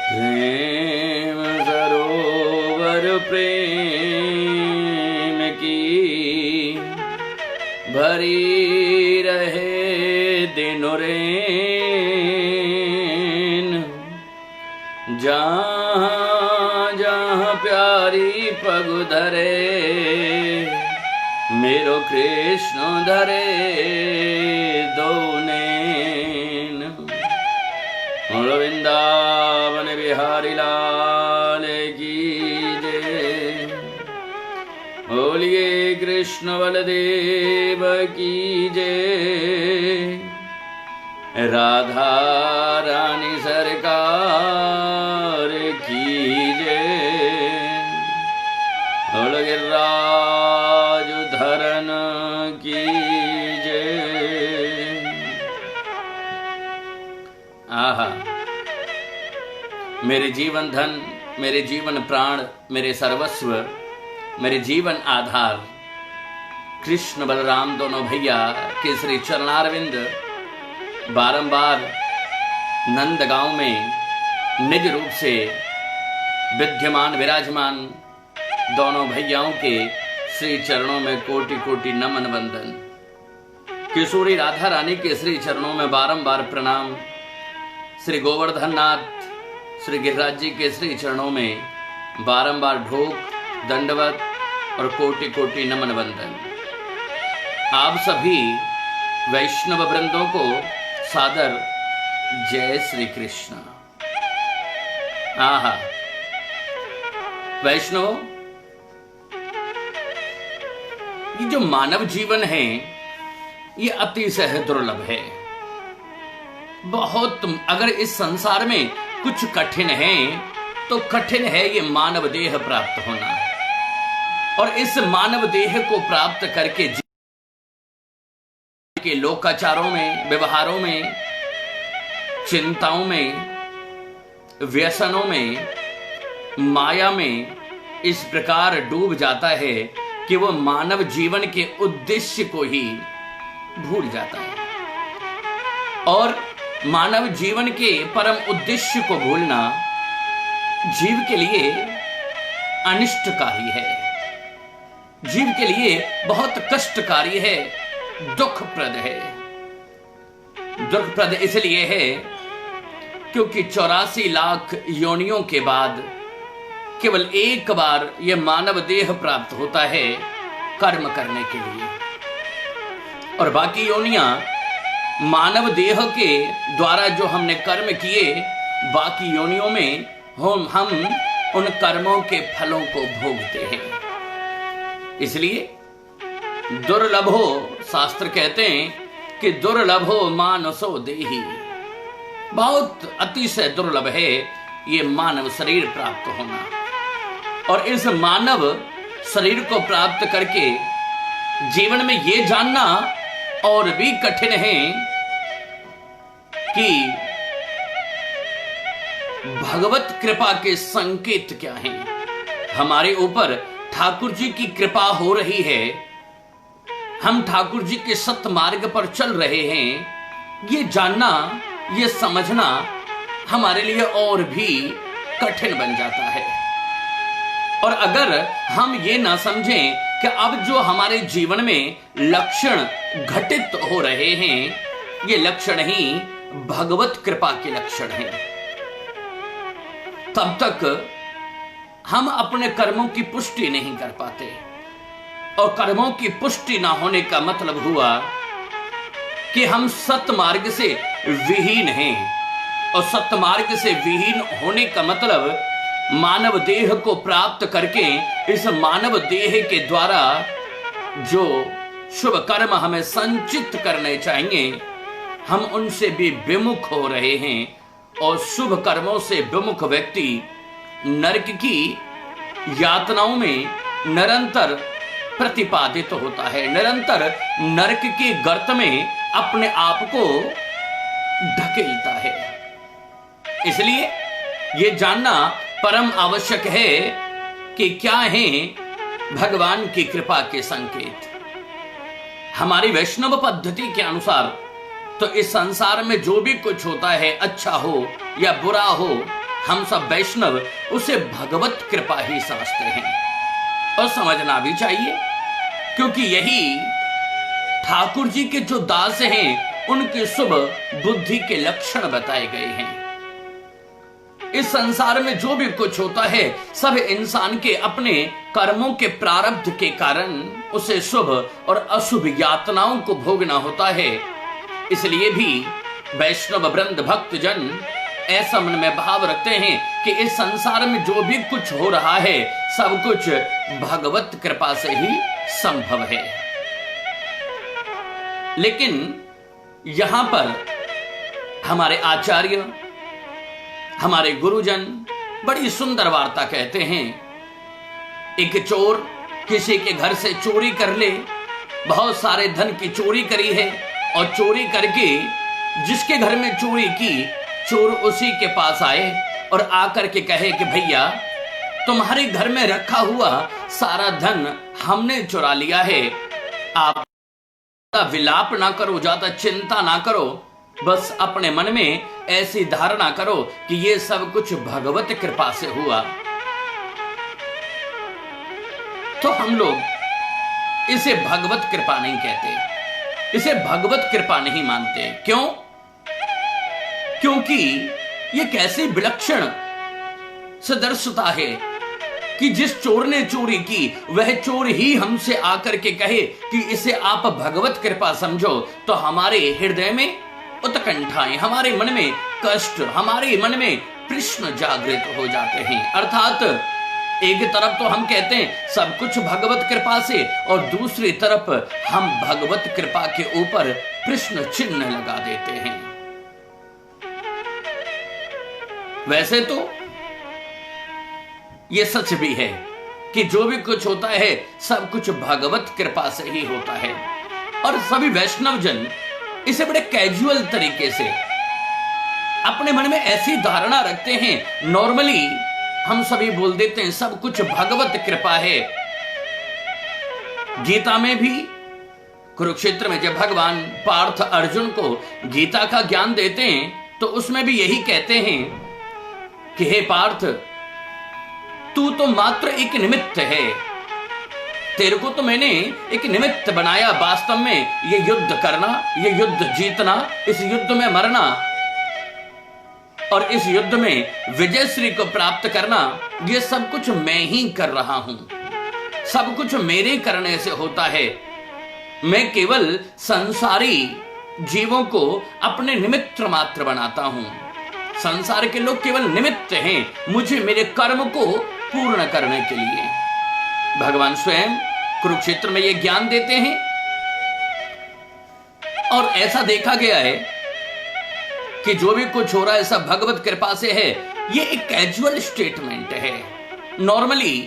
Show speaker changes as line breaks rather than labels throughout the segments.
प्रेम सरोवर प्रेम की भरी रहे दिनो रेन। जहाँ जहाँ प्यारी पग धरे मेरो कृष्ण धरे दो नैन। वृंदावन बिहारी लाल की जय। बोलिए कृष्ण बलदेव की जय। राधा रानी सरकार की जय। बोल गिरिराज धरन की जय। आहा, मेरे जीवन धन, मेरे जीवन प्राण, मेरे सर्वस्व, मेरे जीवन आधार कृष्ण बलराम दोनों भैया के श्री चरणारविंद बारंबार नंदगांव में निज रूप से विद्यमान विराजमान दोनों भैयाओं के श्री चरणों में कोटि कोटि नमन वंदन। किशोरी राधा रानी के श्री चरणों में बारंबार प्रणाम। श्री गोवर्धन नाथ श्री गिरिराज जी के श्री चरणों में बारंबार ढोक दंडवत और कोटि कोटि नमन वंदन। आप सभी वैष्णव वृंदों को सादर जय श्री कृष्ण। आहा, वैष्णव, ये जो मानव जीवन है ये अतिशय दुर्लभ है। बहुत, अगर इस संसार में कुछ कठिन है तो कठिन है ये मानव देह प्राप्त होना। और इस मानव देह को प्राप्त करके के लोकाचारों में, व्यवहारों में, चिंताओं में, व्यसनों में, माया में इस प्रकार डूब जाता है कि वो मानव जीवन के उद्देश्य को ही भूल जाता है। और मानव जीवन के परम उद्देश्य को भूलना जीव के लिए अनिष्टकारी है, जीव के लिए बहुत कष्टकारी है, दुखप्रद है। दुखप्रद इसलिए है क्योंकि 84 लाख योनियों के बाद केवल एक बार यह मानव देह प्राप्त होता है कर्म करने के लिए। और बाकी योनियां मानव देह के द्वारा जो हमने कर्म किए, बाकी योनियों में हम उन कर्मों के फलों को भोगते हैं। इसलिए दुर्लभो, शास्त्र कहते हैं कि दुर्लभो मानसो देही, बहुत अतिशय दुर्लभ है ये मानव शरीर प्राप्त होना। और इस मानव शरीर को प्राप्त करके जीवन में ये जानना और भी कठिन है कि भगवत कृपा के संकेत क्या हैं। हमारे ऊपर ठाकुर जी की कृपा हो रही है, हम ठाकुर जी के सत्य मार्ग पर चल रहे हैं, ये जानना, ये समझना हमारे लिए और भी कठिन बन जाता है। और अगर हम ये ना समझें कि अब जो हमारे जीवन में लक्षण घटित हो रहे हैं ये लक्षण ही भगवत कृपा के लक्षण हैं, तब तक हम अपने कर्मों की पुष्टि नहीं कर पाते। और कर्मों की पुष्टि ना होने का मतलब हुआ कि हम सत्मार्ग से विहीन हैं। और सत्मार्ग से विहीन होने का मतलब मानव देह को प्राप्त करके इस मानव देह के द्वारा जो शुभ कर्म हमें संचित करने चाहिए हम उनसे भी विमुख हो रहे हैं। और शुभ कर्मों से विमुख व्यक्ति नरक की यातनाओं में निरंतर प्रतिपादित होता है, निरंतर नरक के गर्त में अपने आप को ढकेलता है। इसलिए ये जानना परम आवश्यक है कि क्या है भगवान की कृपा के संकेत। हमारी वैष्णव पद्धति के अनुसार तो इस संसार में जो भी कुछ होता है, अच्छा हो या बुरा हो, हम सब वैष्णव उसे भगवत कृपा ही समझते हैं, और समझना भी चाहिए, क्योंकि यही ठाकुर जी के जो दास हैं उनके शुभ बुद्धि के लक्षण बताए गए हैं। इस संसार में जो भी कुछ होता है सब इंसान के अपने कर्मों के प्रारब्ध के कारण उसे शुभ और अशुभ यातनाओं को भोगना होता है। इसलिए भी वैष्णव वृंद भक्त जन ऐसा मन में भाव रखते हैं कि इस संसार में जो भी कुछ हो रहा है सब कुछ भगवत कृपा से ही संभव है। लेकिन यहां पर हमारे आचार्य, हमारे गुरुजन बड़ी सुंदर वार्ता कहते हैं। एक चोर किसी के घर से चोरी कर ले, बहुत सारे धन की चोरी करी है, और चोरी करके जिसके घर में चोरी की, चोर उसी के पास आए और आकर के कहे कि भैया तुम्हारे घर में रखा हुआ सारा धन हमने चुरा लिया है, आप विलाप ना करो, ज्यादा चिंता ना करो, बस अपने मन में ऐसी धारणा करो कि ये सब कुछ भगवत कृपा से हुआ। तो हम लोग इसे भगवत कृपा नहीं कहते, इसे भगवत कृपा नहीं मानते। क्यों? क्योंकि ये कैसी विलक्षण सदर्शता है कि जिस चोर ने चोरी की वह चोर ही हमसे आकर के कहे कि इसे आप भगवत कृपा समझो, तो हमारे हृदय में उत्कंठाएं, हमारे मन में कष्ट, हमारे मन में प्रश्न जागृत हो जाते हैं। अर्थात एक तरफ तो हम कहते हैं सब कुछ भगवत कृपा से, और दूसरी तरफ हम भगवत कृपा के ऊपर प्रश्न चिन्ह लगा देते हैं। वैसे तो यह सच भी है कि जो भी कुछ होता है सब कुछ भगवत कृपा से ही होता है, और सभी वैष्णव जन इसे बड़े कैजुअल तरीके से अपने मन में ऐसी धारणा रखते हैं। नॉर्मली हम सभी बोल देते हैं सब कुछ भगवत कृपा है। गीता में भी, कुरुक्षेत्र में जब भगवान पार्थ अर्जुन को गीता का ज्ञान देते हैं तो उसमें भी यही कहते हैं कि हे पार्थ, तू तो मात्र एक निमित्त है, तेरे को तो मैंने एक निमित्त बनाया, वास्तव में ये युद्ध करना, ये युद्ध जीतना, इस युद्ध में मरना और इस युद्ध में विजयश्री को प्राप्त करना, ये सब कुछ मैं ही कर रहा हूं, सब कुछ मेरे करने से होता है। मैं केवल संसारी जीवों को अपने निमित्त मात्र बनाता हूं। संसार के लोग केवल निमित्त हैं मुझे मेरे कर्म को पूर्ण करने के लिए। भगवान स्वयं कुरुक्षेत्र में ये ज्ञान देते हैं, और ऐसा देखा गया है कि जो भी कुछ हो रहा है सब भगवत कृपा से है। ये एक कैजुअल स्टेटमेंट है। नॉर्मली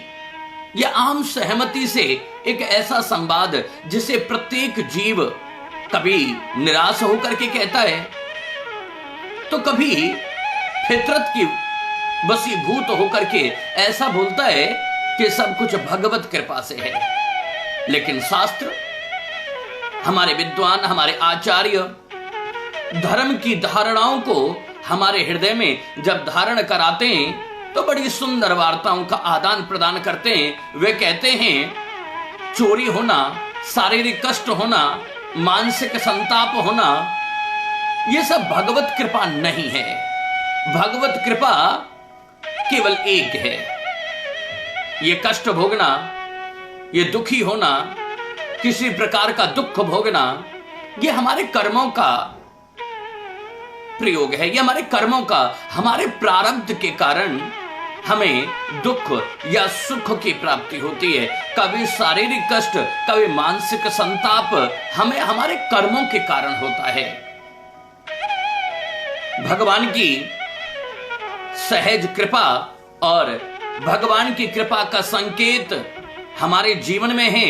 ये आम सहमति से एक ऐसा संवाद जिसे प्रत्येक जीव कभी निराश होकर के कहता है, तो कभी फितरत की वशीभूत होकर के ऐसा बोलता है कि सब कुछ भगवत कृपा से है। लेकिन शास्त्र, हमारे विद्वान, हमारे आचार्य धर्म की धारणाओं को हमारे हृदय में जब धारण कराते हैं तो बड़ी सुंदर वार्ताओं का आदान प्रदान करते हैं। वे कहते हैं चोरी होना, शारीरिक कष्ट होना, मानसिक संताप होना, ये सब भगवत कृपा नहीं है। भगवत कृपा केवल एक है। ये कष्ट भोगना, ये दुखी होना, किसी प्रकार का दुख भोगना, ये हमारे कर्मों का प्रयोग है। ये हमारे कर्मों का, हमारे प्रारब्ध के कारण हमें दुख या सुख की प्राप्ति होती है। कभी शारीरिक कष्ट, कभी मानसिक संताप हमें हमारे कर्मों के कारण होता है। भगवान की सहज कृपा और भगवान की कृपा का संकेत हमारे जीवन में है।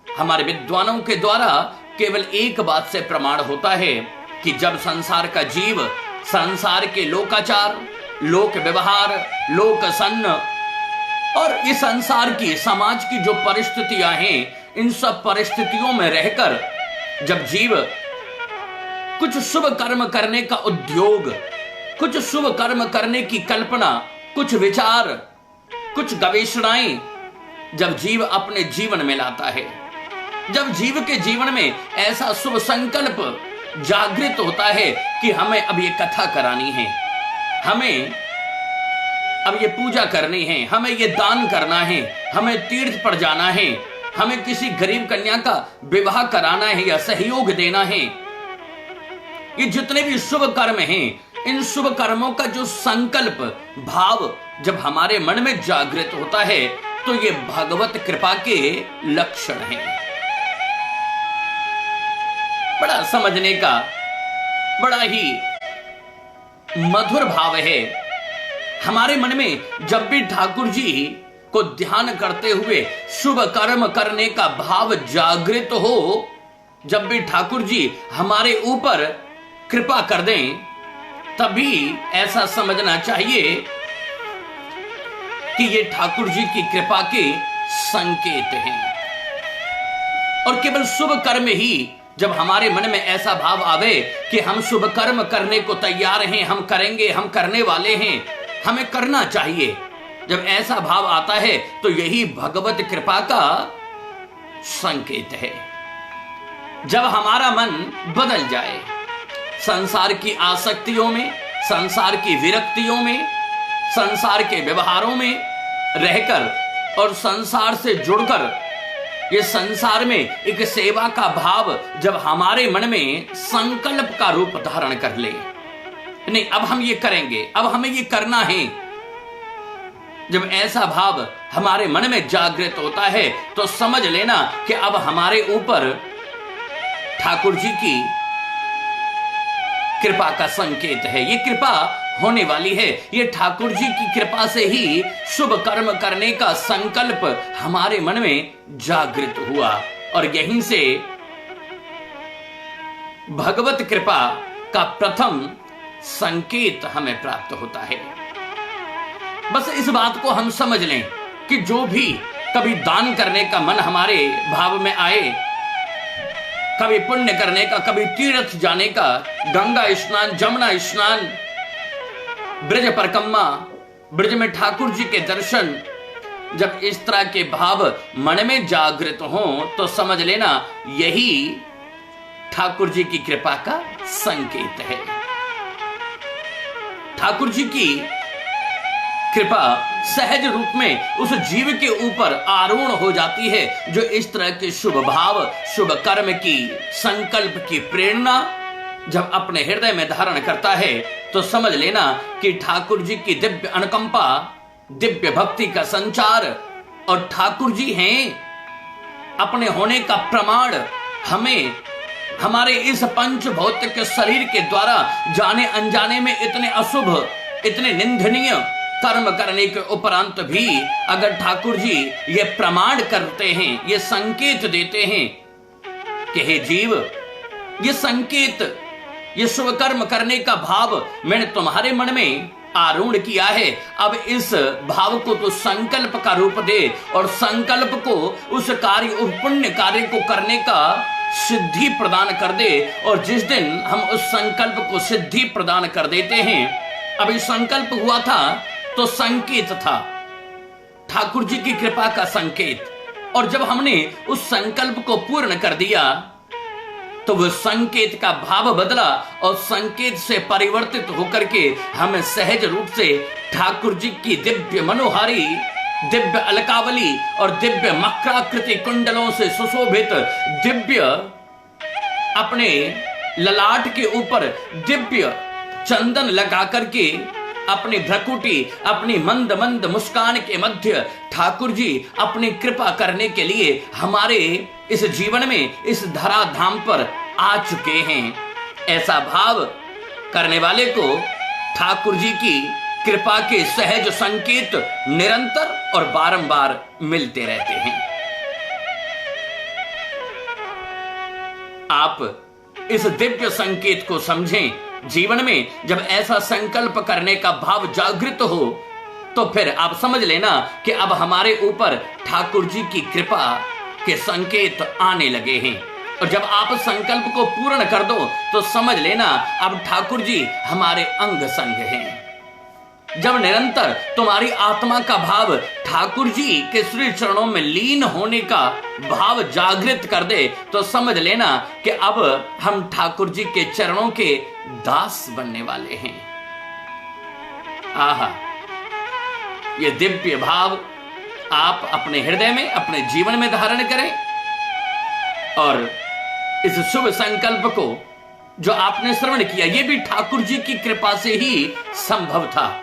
हमारे विद्वानों के द्वारा केवल एक बात से प्रमाण होता है कि जब संसार का जीव संसार के लोकाचार, लोक व्यवहार, लोक सन्न और इस संसार की, समाज की जो परिस्थितियां हैं, इन सब परिस्थितियों में रहकर जब जीव कुछ शुभ कर्म करने का उद्योग कुछ शुभ कर्म करने की कल्पना, कुछ विचार, कुछ गवेषणाएं जब जीव अपने जीवन में लाता है, जब जीव के जीवन में ऐसा शुभ संकल्प जागृत होता है कि हमें अब ये कथा करानी है, हमें अब ये पूजा करनी है, हमें ये दान करना है, हमें तीर्थ पर जाना है, हमें किसी गरीब कन्या का विवाह कराना है या सहयोग देना है, ये जितने भी शुभ कर्म हैं, इन शुभ कर्मों का जो संकल्प भाव जब हमारे मन में जागृत होता है तो ये भगवत कृपा के लक्षण हैं। बड़ा समझने का बड़ा ही मधुर भाव है। हमारे मन में जब भी ठाकुर जी को ध्यान करते हुए शुभ कर्म करने का भाव जागृत हो, जब भी ठाकुर जी हमारे ऊपर कृपा कर दें, तभी ऐसा समझना चाहिए कि ये ठाकुर जी की कृपा के संकेत हैं। और केवल शुभ कर्म ही जब हमारे मन में ऐसा भाव आवे कि हम शुभ कर्म करने को तैयार हैं, हम करेंगे, हम करने वाले हैं, हमें करना चाहिए, जब ऐसा भाव आता है तो यही भगवत कृपा का संकेत है। जब हमारा मन बदल जाए, संसार की आसक्तियों में, संसार की विरक्तियों में, संसार के व्यवहारों में रहकर और संसार से जुड़कर ये संसार में एक सेवा का भाव जब हमारे मन में संकल्प का रूप धारण कर ले, नहीं अब हम ये करेंगे, अब हमें ये करना है, जब ऐसा भाव हमारे मन में जागृत होता है तो समझ लेना कि अब हमारे ऊपर ठाकुर जी की कृपा का संकेत है। ये कृपा होने वाली है, ये ठाकुर जी की कृपा से ही शुभ कर्म करने का संकल्प हमारे मन में जागृत हुआ और यहीं से भगवत कृपा का प्रथम संकेत हमें प्राप्त होता है। बस इस बात को हम समझ लें कि जो भी कभी दान करने का मन हमारे भाव में आए, कभी पुण्य करने का, कभी तीर्थ जाने का, गंगा स्नान, जमुना स्नान, ब्रज परिक्रमा, ब्रज में ठाकुर जी के दर्शन, जब इस तरह के भाव मन में जागृत हों तो समझ लेना यही ठाकुर जी की कृपा का संकेत है। ठाकुर जी की कृपा सहज रूप में उस जीव के ऊपर आरूढ़ हो जाती है जो इस तरह के शुभ भाव, शुभ कर्म की संकल्प की प्रेरणा जब अपने हृदय में धारण करता है तो समझ लेना कि ठाकुर जी की दिव्य अनुकंपा, दिव्य भक्ति का संचार और ठाकुर जी हैं अपने होने का प्रमाण हमें हमारे इस पंच भौतिक शरीर के द्वारा जाने अनजाने में इतने अशुभ, इतने निंदनीय कर्म करने के उपरांत भी अगर ठाकुर जी ये प्रमाण करते हैं, ये संकेत देते हैं कि हे जीव, ये संकेत, ये शुभ कर्म करने का भाव मैंने तुम्हारे मन में आरूढ़ किया है, अब इस भाव को तो संकल्प का रूप दे और संकल्प को उस कार्य, उस पुण्य कार्य को करने का सिद्धि प्रदान कर दे। और जिस दिन हम उस संकल्प को सिद्धि प्रदान कर देते हैं, अभी संकल्प हुआ था तो संकेत था, ठाकुर जी की कृपा का संकेत, और जब हमने उस संकल्प को पूर्ण कर दिया तो वह संकेत का भाव बदला और संकेत से परिवर्तित होकर के हमें सहज रूप से ठाकुर जी की दिव्य मनोहारी, दिव्य अलकावली और दिव्य मकराकृति कुंडलों से सुशोभित दिव्य अपने ललाट के ऊपर दिव्य चंदन लगा करके अपनी भ्रकुटी, अपनी मंद मंद मुस्कान के मध्य ठाकुर जी अपनी कृपा करने के लिए हमारे इस जीवन में, इस धराधाम पर आ चुके हैं। ऐसा भाव करने वाले को ठाकुर जी की कृपा के सहज संकेत निरंतर और बारंबार मिलते रहते हैं। आप इस दिव्य संकेत को समझें। जीवन में जब ऐसा संकल्प करने का भाव जागृत हो तो फिर आप समझ लेना कि अब हमारे ऊपर ठाकुर जी की कृपा के संकेत आने लगे हैं। और जब आप संकल्प को पूर्ण कर दो तो समझ लेना अब ठाकुर जी हमारे अंग संग हैं। जब निरंतर तुम्हारी आत्मा का भाव ठाकुर जी के श्री चरणों में लीन होने का भाव जागृत कर दे तो समझ लेना कि अब हम ठाकुर जी के चरणों के दास बनने वाले हैं। आहा, ये दिव्य भाव आप अपने हृदय में, अपने जीवन में धारण करें और इस शुभ संकल्प को जो आपने श्रवण किया, ये भी ठाकुर जी की कृपा से ही संभव था।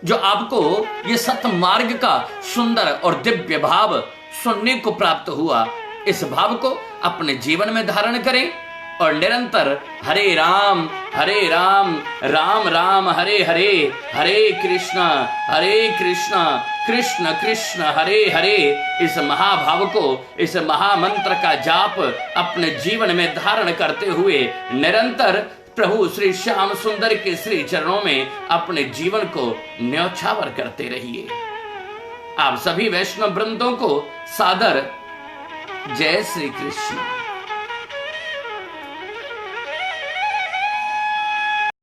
जो आपको ये सतमार्ग का सुंदर और दिव्य भाव सुनने को प्राप्त हुआ, इस भाव को अपने जीवन में धारण करें और निरंतर हरे राम राम राम हरे हरे, हरे कृष्णा कृष्ण कृष्ण हरे हरे, इस महाभाव को, इस महामंत्र का जाप अपने जीवन में धारण करते हुए निरंतर प्रभु श्री श्याम सुंदर के श्री चरणों में अपने जीवन को न्यौछावर करते रहिए। आप सभी वैष्णव वृंदों को सादर जय श्री कृष्ण।